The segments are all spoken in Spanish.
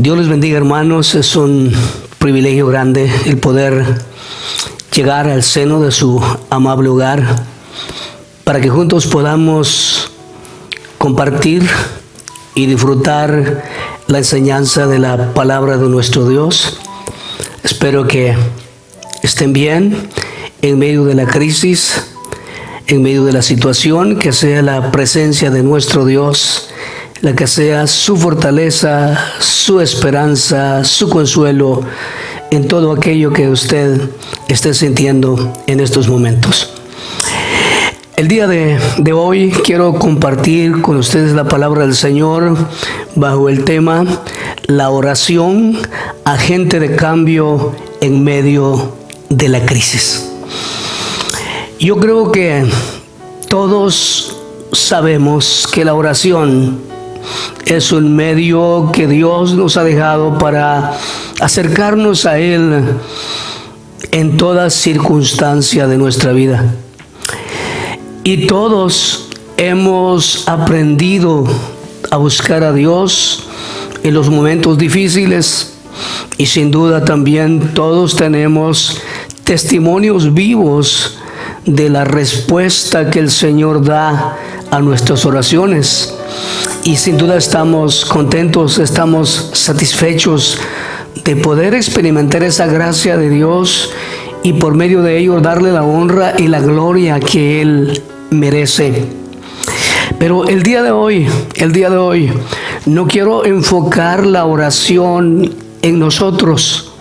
Dios les bendiga, hermanos. Es un privilegio grande el poder llegar al seno de su amable hogar para que juntos podamos compartir y disfrutar la enseñanza de la palabra de nuestro Dios. Espero que estén bien en medio de la crisis, en medio de la situación, que sea la presencia de nuestro Dios la que sea su fortaleza, su esperanza, su consuelo en todo aquello que usted esté sintiendo en estos momentos. El día de hoy quiero compartir con ustedes la palabra del Señor bajo el tema la oración, agente de cambio en medio de la crisis. Yo creo que todos sabemos que la oración es un medio que Dios nos ha dejado para acercarnos a Él en toda circunstancia de nuestra vida. Y todos hemos aprendido a buscar a Dios en los momentos difíciles, y sin duda también todos tenemos testimonios vivos de la respuesta que el Señor da a nuestras oraciones. Y sin duda estamos contentos, estamos satisfechos de poder experimentar esa gracia de Dios y por medio de ello darle la honra y la gloria que Él merece. Pero el día de hoy, no quiero enfocar la oración en nosotros,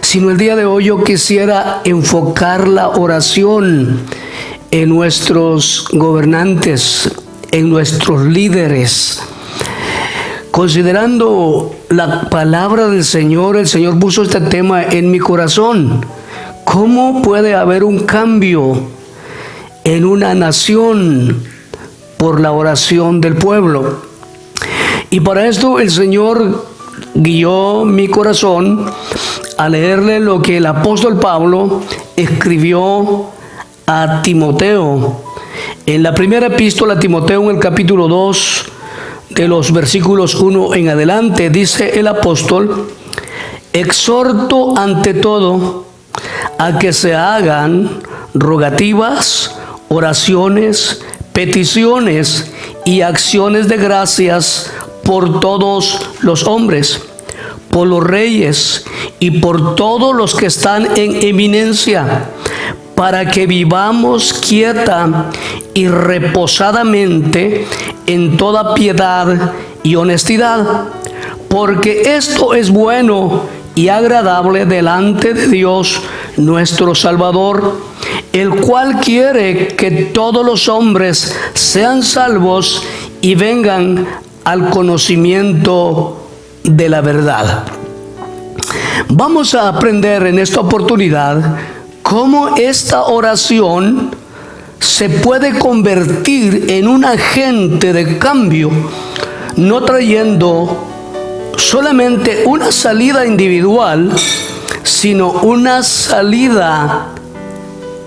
sino el día de hoy yo quisiera enfocar la oración en nuestros gobernantes, en nuestros líderes. Considerando la palabra del Señor, el Señor puso este tema en mi corazón. ¿Cómo puede haber un cambio en una nación por la oración del pueblo? Y para esto el Señor guió mi corazón a leerle lo que el apóstol Pablo escribió a Timoteo. En la primera epístola a Timoteo, en el capítulo 2, de los versículos 1 en adelante, dice el apóstol: exhorto ante todo a que se hagan rogativas, oraciones, peticiones y acciones de gracias por todos los hombres, por los reyes y por todos los que están en eminencia, para que vivamos quieta y reposadamente en toda piedad y honestidad, porque esto es bueno y agradable delante de Dios nuestro Salvador, el cual quiere que todos los hombres sean salvos y vengan al conocimiento de la verdad. Vamos a aprender en esta oportunidad cómo esta oración se puede convertir en un agente de cambio, no trayendo solamente una salida individual, sino una salida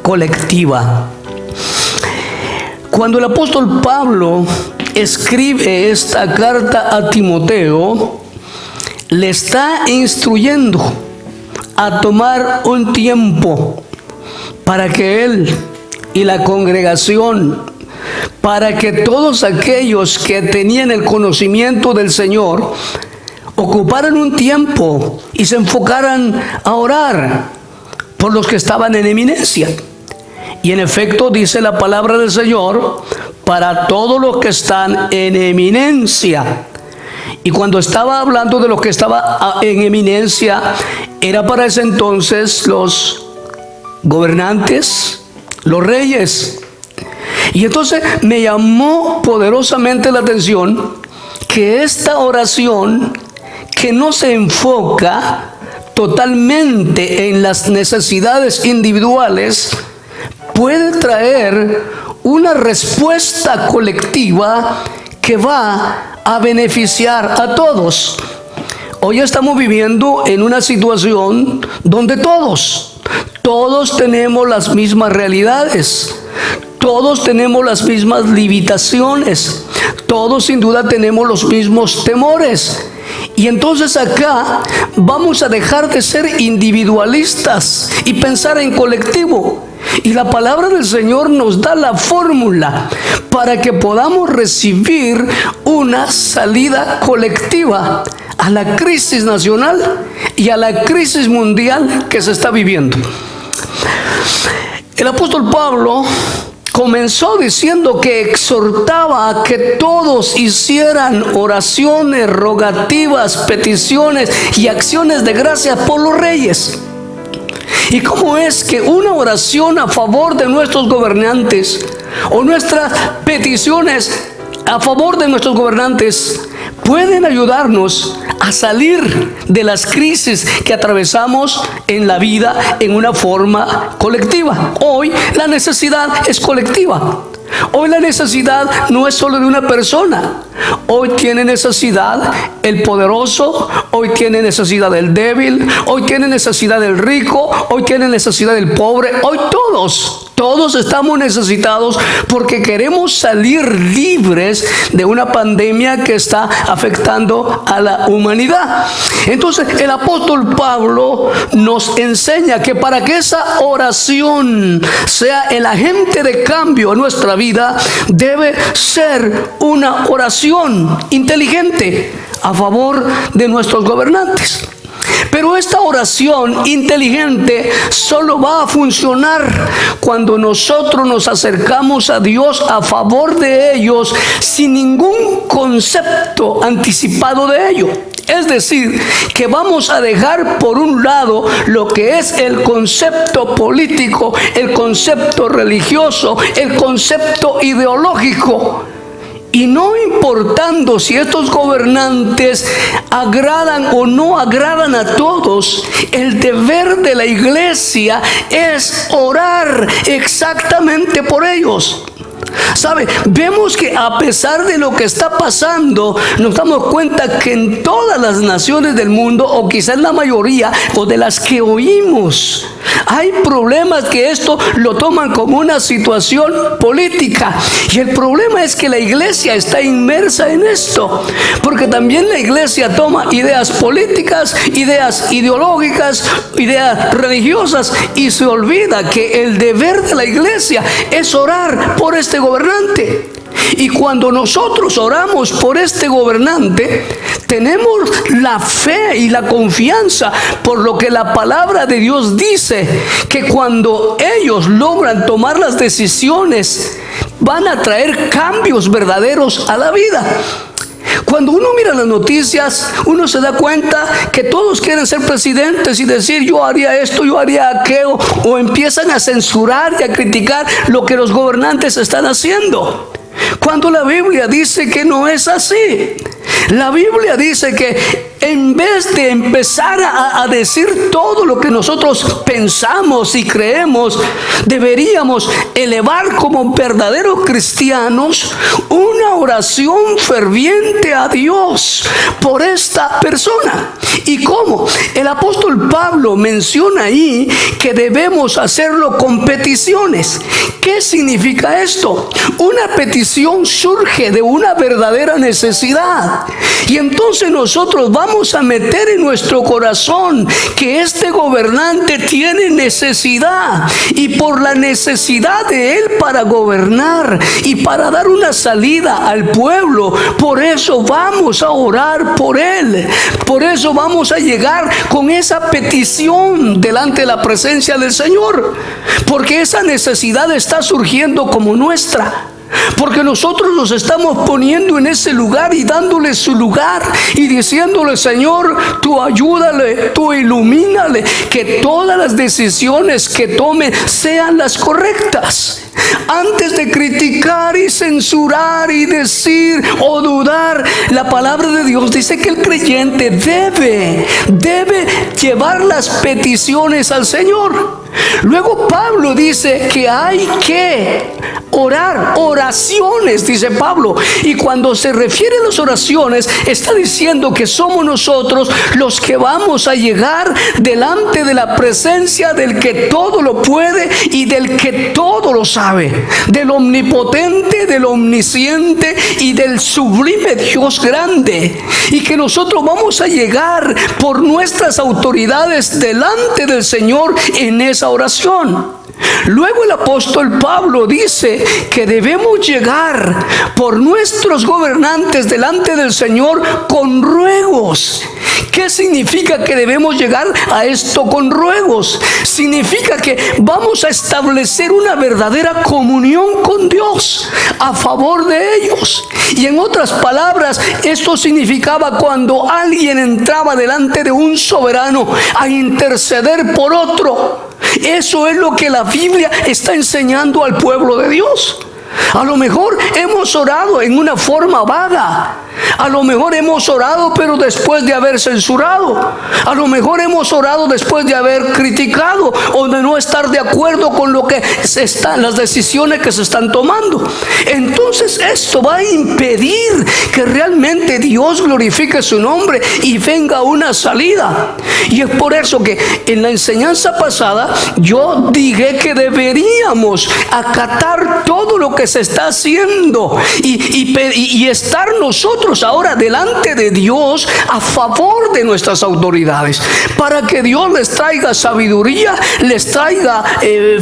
colectiva. Cuando el apóstol Pablo escribe esta carta a Timoteo, le está instruyendo a tomar un tiempo para que él y la congregación, para que todos aquellos que tenían el conocimiento del Señor ocuparan un tiempo y se enfocaran a orar por los que estaban en eminencia. Y en efecto dice la palabra del Señor: para todos los que están en eminencia. Y cuando estaba hablando de los que estaban en eminencia, era para ese entonces los gobernantes, los reyes. Y entonces me llamó poderosamente la atención que esta oración, que no se enfoca totalmente en las necesidades individuales, puede traer una respuesta colectiva que va a beneficiar a todos. Hoy estamos viviendo en una situación donde todos tenemos las mismas realidades, todos tenemos las mismas limitaciones, todos sin duda tenemos los mismos temores. Y entonces acá vamos a dejar de ser individualistas y pensar en colectivo. Y la palabra del Señor nos da la fórmula para que podamos recibir una salida colectiva a la crisis nacional y a la crisis mundial que se está viviendo. El apóstol Pablo comenzó diciendo que exhortaba a que todos hicieran oraciones, rogativas, peticiones y acciones de gracias por los reyes. ¿Y cómo es que una oración a favor de nuestros gobernantes o nuestras peticiones a favor de nuestros gobernantes pueden ayudarnos a salir de las crisis que atravesamos en la vida en una forma colectiva? Hoy la necesidad es colectiva. Hoy la necesidad no es solo de una persona. Hoy tiene necesidad el poderoso, hoy tiene necesidad el débil, hoy tiene necesidad el rico, hoy tiene necesidad el pobre. Hoy todos estamos necesitados porque queremos salir libres de una pandemia que está afectando a la humanidad. Entonces el apóstol Pablo nos enseña que para que esa oración sea el agente de cambio en nuestra vida, debe ser una oración inteligente a favor de nuestros gobernantes. Pero esta oración inteligente solo va a funcionar cuando nosotros nos acercamos a Dios a favor de ellos sin ningún concepto anticipado de ello. Es decir, que vamos a dejar por un lado lo que es el concepto político, el concepto religioso, el concepto ideológico. Y no importando si estos gobernantes agradan o no agradan a todos, el deber de la iglesia es orar exactamente por ellos. ¿Sabe? Vemos que a pesar de lo que está pasando, nos damos cuenta que en todas las naciones del mundo, o quizás la mayoría, o de las que oímos, hay problemas que esto lo toman como una situación política. Y el problema es que la iglesia está inmersa en esto, porque también la iglesia toma ideas políticas, ideas ideológicas, ideas religiosas, y se olvida que el deber de la iglesia es orar por este gobernante. Y cuando nosotros oramos por este gobernante, tenemos la fe y la confianza por lo que la palabra de Dios dice, que cuando ellos logran tomar las decisiones, van a traer cambios verdaderos a la vida. Cuando uno mira las noticias, uno se da cuenta que todos quieren ser presidentes y decir yo haría esto, yo haría aquello, o empiezan a censurar y a criticar lo que los gobernantes están haciendo. Cuando la Biblia dice que no es así. La Biblia dice que en vez de empezar a decir todo lo que nosotros pensamos y creemos, deberíamos elevar como verdaderos cristianos una oración ferviente a Dios por esta persona. ¿Y cómo? El apóstol Pablo menciona ahí que debemos hacerlo con peticiones. ¿Qué significa esto? Una petición surge de una verdadera necesidad. Y entonces nosotros vamos a meter en nuestro corazón que este gobernante tiene necesidad. Y por la necesidad de él para gobernar y para dar una salida al pueblo, por eso vamos a orar por él. Por eso vamos a llegar con esa petición delante de la presencia del Señor. Porque esa necesidad está surgiendo como nuestra. Porque nosotros nos estamos poniendo en ese lugar y dándole su lugar y diciéndole: Señor, tú ayúdale, tú ilumínale, que todas las decisiones que tome sean las correctas. Antes de criticar y censurar y decir o dudar, la palabra de Dios dice que el creyente debe llevar las peticiones al Señor. Luego Pablo dice que hay que Orar, oraciones, dice Pablo. Y cuando se refiere a las oraciones, está diciendo que somos nosotros los que vamos a llegar delante de la presencia del que todo lo puede y del que todo lo sabe, del omnipotente, del omnisciente y del sublime Dios grande. Y que nosotros vamos a llegar por nuestras autoridades delante del Señor en esa oración. Luego el apóstol Pablo dice que debemos llegar por nuestros gobernantes delante del Señor con ruegos. ¿Qué significa que debemos llegar a esto con ruegos? Significa que vamos a establecer una verdadera comunión con Dios a favor de ellos. Y en otras palabras, esto significaba cuando alguien entraba delante de un soberano a interceder por otro. Eso es lo que la Biblia está enseñando al pueblo de Dios. A lo mejor hemos orado en una forma vaga. A lo mejor hemos orado pero después de haber censurado. A lo mejor hemos orado después de haber criticado o de no estar de acuerdo con lo que las decisiones que se están tomando. Entonces esto va a impedir que realmente Dios glorifique su nombre y venga una salida. Y es por eso que en la enseñanza pasada yo dije que deberíamos acatar todo lo que se está haciendo y estar nosotros ahora delante de Dios a favor de nuestras autoridades, para que Dios les traiga sabiduría, les traiga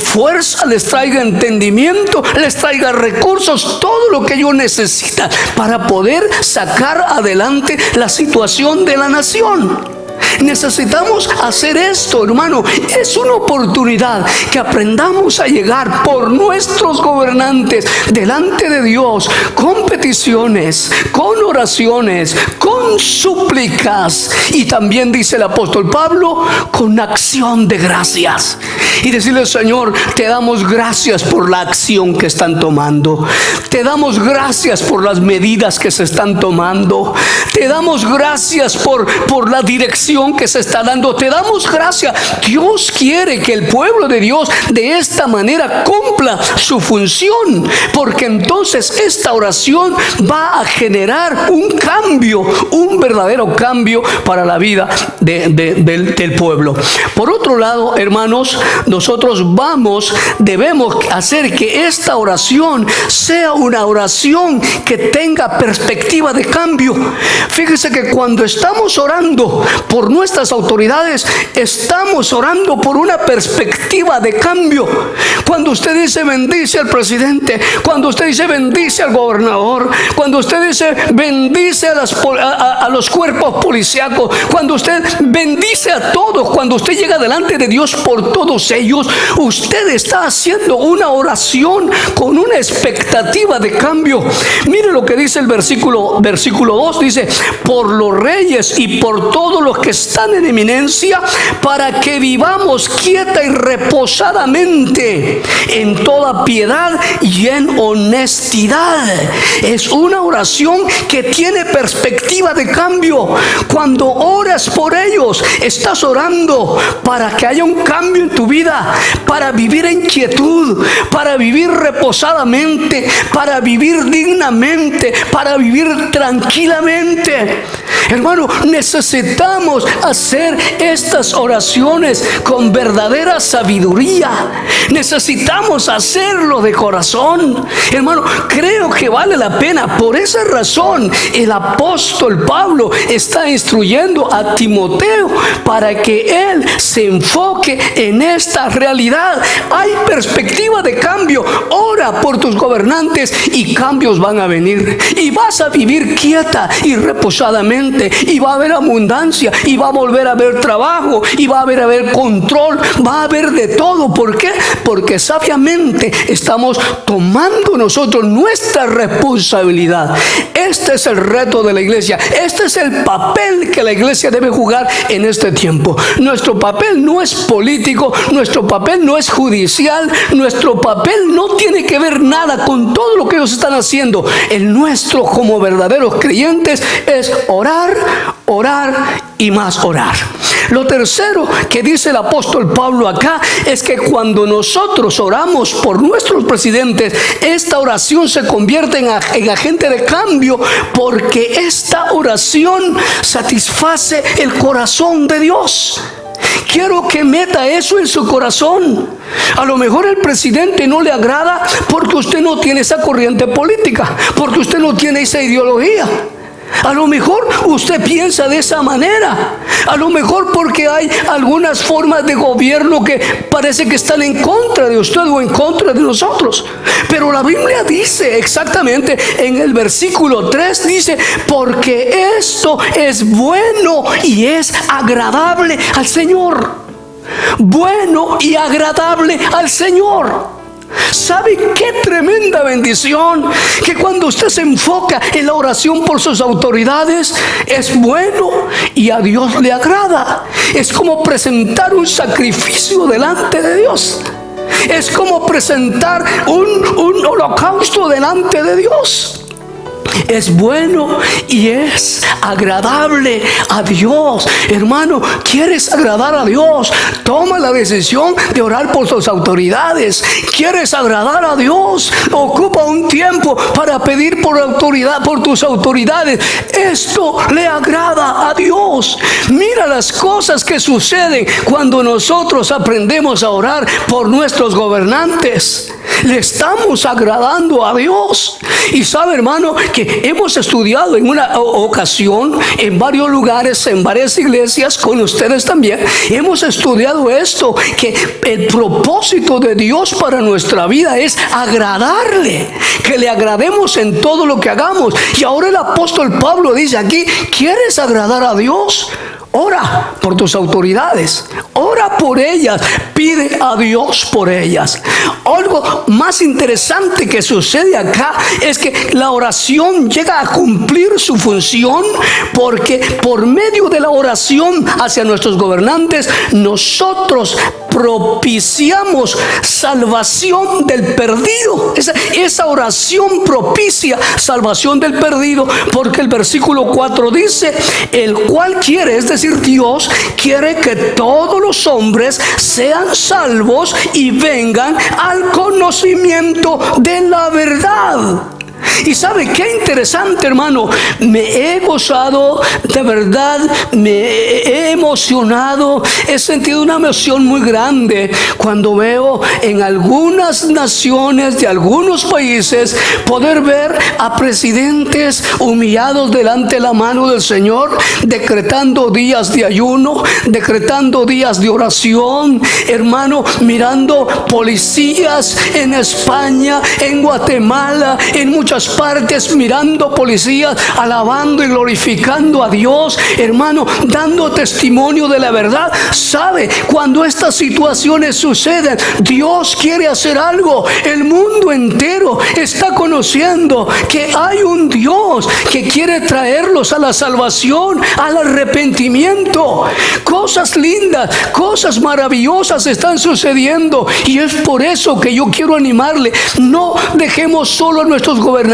fuerza, les traiga entendimiento, les traiga recursos, todo lo que ellos necesitan para poder sacar adelante la situación de la nación. Necesitamos hacer esto, hermano. Es una oportunidad que aprendamos a llegar por nuestros gobernantes delante de Dios con peticiones, con oraciones, con súplicas y también, dice el apóstol Pablo, con acción de gracias. Y decirle: Señor, te damos gracias por la acción que están tomando. Te damos gracias por las medidas que se están tomando. Te damos gracias por la dirección que se está dando. Te damos gracias. Dios quiere que el pueblo de Dios de esta manera cumpla su función, porque entonces esta oración va a generar un cambio, un verdadero cambio para la vida del pueblo. Por otro lado, hermanos, nosotros debemos hacer que esta oración sea una oración que tenga perspectiva de cambio. Fíjese que cuando estamos orando por nuestras autoridades, estamos orando por una perspectiva de cambio. Cuando usted dice bendice al presidente, cuando usted dice bendice al gobernador, cuando usted dice bendice a los cuerpos policíacos, cuando usted bendice a todos, cuando usted llega delante de Dios por todos ellos, usted está haciendo una oración con una expectativa de cambio. Mire lo que dice el versículo 2, dice: por los reyes y por todos los que están en eminencia, para que vivamos quieta y reposadamente en toda piedad y en honestidad. Es una oración que tiene perspectiva de cambio. Cuando oras por ellos, estás orando para que haya un cambio en tu vida, para vivir en quietud, para vivir reposadamente, para vivir dignamente, para vivir tranquilamente. Hermano, necesitamos hacer estas oraciones con verdadera sabiduría. Necesitamos hacerlo de corazón. Hermano, creo que vale la pena. Por esa razón, el apóstol Pablo está instruyendo a Timoteo para que él se enfoque en esta realidad. Hay perspectiva de cambio. Ora por tus gobernantes y cambios van a venir. Y vas a vivir quieta y reposadamente. Y va a haber abundancia. Y va a volver a haber trabajo. Y va a haber control. Va a haber de todo. ¿Por qué? Porque sabiamente estamos tomando nosotros nuestra responsabilidad. Este es el reto de la iglesia. Este es el papel que la iglesia debe jugar en este tiempo. Nuestro papel no es político. Nuestro papel no es judicial. Nuestro papel no tiene que ver nada con todo lo que ellos están haciendo. El nuestro, como verdaderos creyentes, es orar, orar y más orar. Lo tercero que dice el apóstol Pablo acá es que cuando nosotros oramos por nuestros presidentes, esta oración se convierte en agente de cambio, porque esta oración satisface el corazón de Dios. Quiero que meta eso en su corazón. A lo mejor el presidente no le agrada porque usted no tiene esa corriente política, porque usted no tiene esa ideología. A lo mejor usted piensa de esa manera. A lo mejor porque hay algunas formas de gobierno que parece que están en contra de usted o en contra de nosotros. Pero la Biblia dice exactamente en el versículo 3, dice: porque esto es bueno y es agradable al Señor. Bueno y agradable al Señor. ¿Sabe qué tremenda bendición? Que cuando usted se enfoca en la oración por sus autoridades, es bueno y a Dios le agrada. Es como presentar un sacrificio delante de Dios. Es como presentar un holocausto delante de Dios. Es bueno y es agradable a Dios. Hermano, ¿quieres agradar a Dios? Toma la decisión de orar por sus autoridades. ¿Quieres agradar a Dios? Ocupa un tiempo para pedir por tus autoridades. Esto le agrada a Dios. Mira las cosas que suceden cuando nosotros aprendemos a orar por nuestros gobernantes. Le estamos agradando a Dios. Y sabe, hermano, que hemos estudiado en una ocasión, en varios lugares, en varias iglesias, con ustedes también, hemos estudiado esto, que el propósito de Dios para nuestra vida es agradarle, que le agrademos en todo lo que hagamos. Y ahora el apóstol Pablo dice aquí: ¿quieres agradar a Dios? Ora por tus autoridades, ora por ellas, pide a Dios por ellas. Algo más interesante que sucede acá es que la oración llega a cumplir su función, porque por medio de la oración hacia nuestros gobernantes, nosotros propiciamos salvación del perdido. Esa oración propicia salvación del perdido, porque el versículo 4 dice: el cual quiere, es decir, Dios quiere que todos los hombres sean salvos y vengan al conocimiento de la verdad. Y sabe qué interesante, hermano, me he gozado, de verdad me he emocionado, he sentido una emoción muy grande cuando veo en algunas naciones de algunos países poder ver a presidentes humillados delante de la mano del Señor, decretando días de ayuno, decretando días de oración, hermano, mirando policías en España, en Guatemala, en muchas partes, mirando policías alabando y glorificando a Dios, hermano, dando testimonio de la verdad. Sabe, cuando estas situaciones suceden, Dios quiere hacer algo. El mundo entero está conociendo que hay un Dios que quiere traerlos a la salvación, al arrepentimiento. Cosas lindas, cosas maravillosas están sucediendo, y es por eso que yo quiero animarle: no dejemos solo a nuestros gobernantes.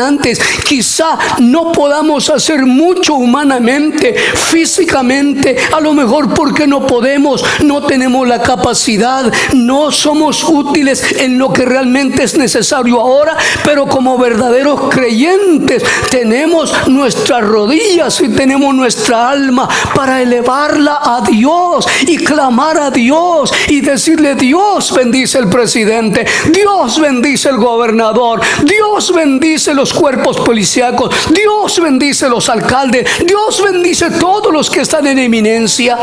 Quizá no podamos hacer mucho humanamente, físicamente, a lo mejor porque no podemos, no tenemos la capacidad, no somos útiles en lo que realmente es necesario ahora, pero como verdaderos creyentes tenemos nuestras rodillas y tenemos nuestra alma para elevarla a Dios y clamar a Dios y decirle: Dios bendice el presidente, Dios bendice el gobernador, Dios bendice los cuerpos policíacos, Dios bendice los alcaldes, Dios bendice todos los que están en eminencia.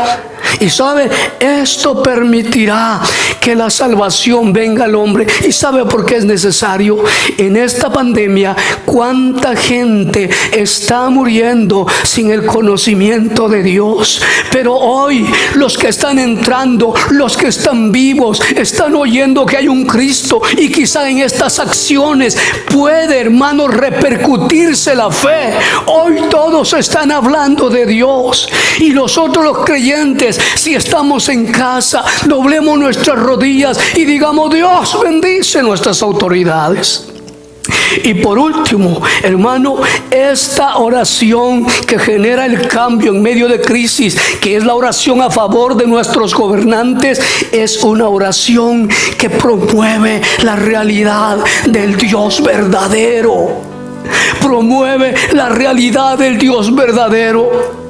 Y sabe, esto permitirá que la salvación venga al hombre. ¿Y sabe por qué es necesario? En esta pandemia, cuánta gente está muriendo sin el conocimiento de Dios. Pero hoy los que están entrando, los que están vivos, están oyendo que hay un Cristo, y quizá en estas acciones puede, hermano, repercutirse la fe. Hoy todos están hablando de Dios, y nosotros los creyentes, si estamos en casa, doblemos nuestras rodillas y digamos: Dios bendice nuestras autoridades. Y por último, hermano, esta oración que genera el cambio en medio de crisis, que es la oración a favor de nuestros gobernantes, es una oración que promueve la realidad del Dios verdadero. Promueve la realidad del Dios verdadero.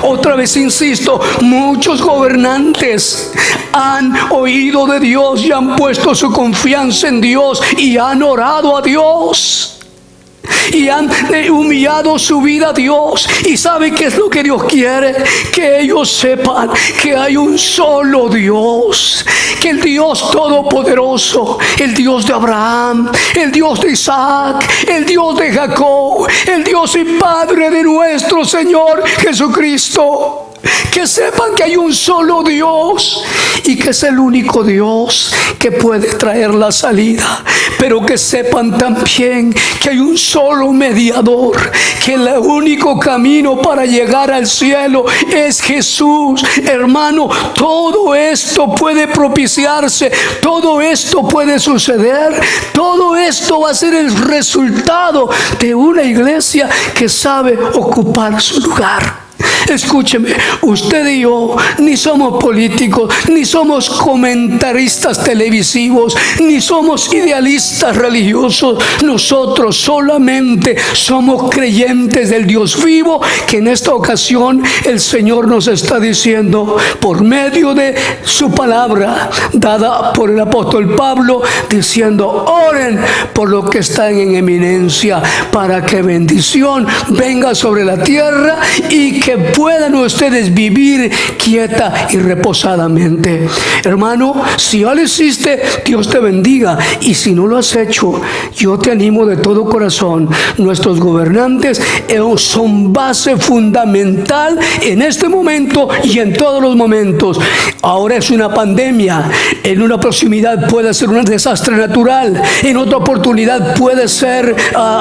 Otra vez insisto, muchos gobernantes han oído de Dios y han puesto su confianza en Dios y han orado a Dios. Y han humillado su vida a Dios. ¿Y sabe qué es lo que Dios quiere? Que ellos sepan que hay un solo Dios, que el Dios todopoderoso, el Dios de Abraham, el Dios de Isaac, el Dios de Jacob, el Dios y Padre de nuestro Señor Jesucristo. Que sepan que hay un solo Dios y que es el único Dios que puede traer la salida. Pero que sepan también que hay un solo mediador, que el único camino para llegar al cielo es Jesús. Hermano, todo esto puede propiciarse, todo esto puede suceder, todo esto va a ser el resultado de una iglesia que sabe ocupar su lugar. Escúcheme, usted y yo ni somos políticos, ni somos comentaristas televisivos, ni somos idealistas religiosos. Nosotros solamente somos creyentes del Dios vivo, que en esta ocasión el Señor nos está diciendo por medio de su palabra dada por el apóstol Pablo, diciendo: oren por los que están en eminencia, para que bendición venga sobre la tierra y que puedan ustedes vivir quieta y reposadamente. Hermano, si ya lo hiciste, Dios te bendiga. Y si no lo has hecho, yo te animo de todo corazón. Nuestros gobernantes son base fundamental en este momento y en todos los momentos. Ahora es una pandemia, en una proximidad puede ser un desastre natural, en otra oportunidad puede ser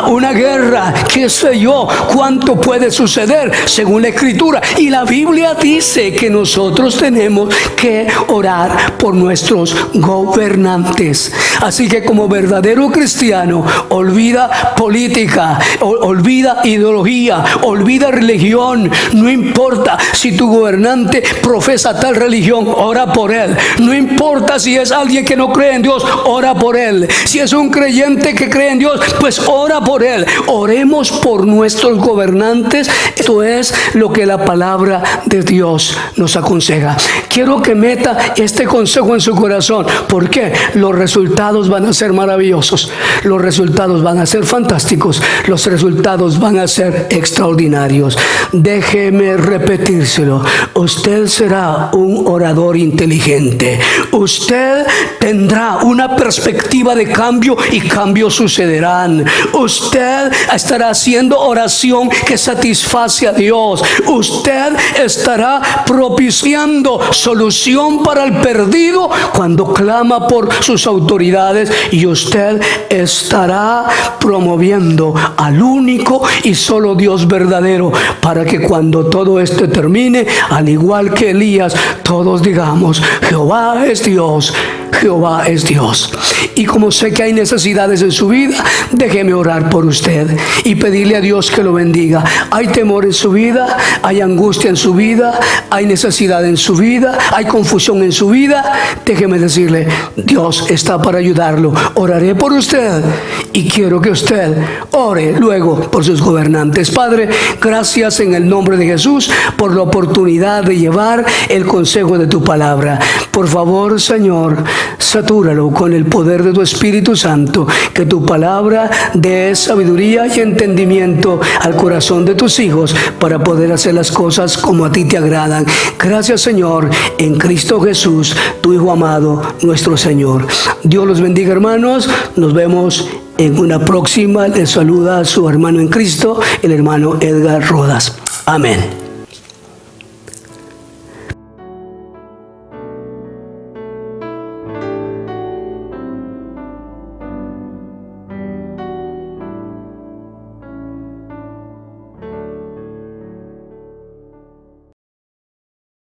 una guerra, qué sé yo, cuánto puede suceder según la Escritura. Y la Biblia dice que nosotros tenemos que orar por nuestros gobernantes. Así que como verdadero cristiano, olvida política, olvida ideología, olvida religión. No importa si tu gobernante profesa tal religión, ora por él. No importa si es alguien que no cree en Dios, ora por él. Si es un creyente que cree en Dios, pues ora por él. Oremos por nuestros gobernantes. Esto es lo que la palabra de Dios nos aconseja. Quiero que meta este consejo en su corazón. ¿Por qué? Los resultados van a ser maravillosos. Los resultados van a ser fantásticos. Los resultados van a ser extraordinarios. Déjeme repetírselo. Usted será un orador inteligente. Usted tendrá una perspectiva de cambio y cambios sucederán. Usted estará haciendo oración que satisface a Dios. Usted estará propiciando solución para el perdido cuando clama por sus autoridades, y usted estará promoviendo al único y solo Dios verdadero, para que cuando todo esto termine, al igual que Elías, todos digamos: Jehová es Dios, Jehová es Dios. Y como sé que hay necesidades en su vida, déjeme orar por usted y pedirle a Dios que lo bendiga. Hay temor en su vida, hay angustia en su vida, hay necesidad en su vida, hay confusión en su vida. Déjeme decirle: Dios está para ayudarlo. Oraré por usted y quiero que usted ore luego por sus gobernantes. Padre, gracias en el nombre de Jesús por la oportunidad de llevar el consejo de tu palabra. Por favor, Señor, satúralo con el poder de tu Espíritu Santo, que tu palabra dé sabiduría y entendimiento al corazón de tus hijos para poder hacer las cosas como a ti te agradan. Gracias, Señor, en Cristo Jesús, tu Hijo amado, nuestro Señor. Dios los bendiga, hermanos. Nos vemos en una próxima. Les saluda a su hermano en Cristo, el hermano Edgar Rodas. Amén.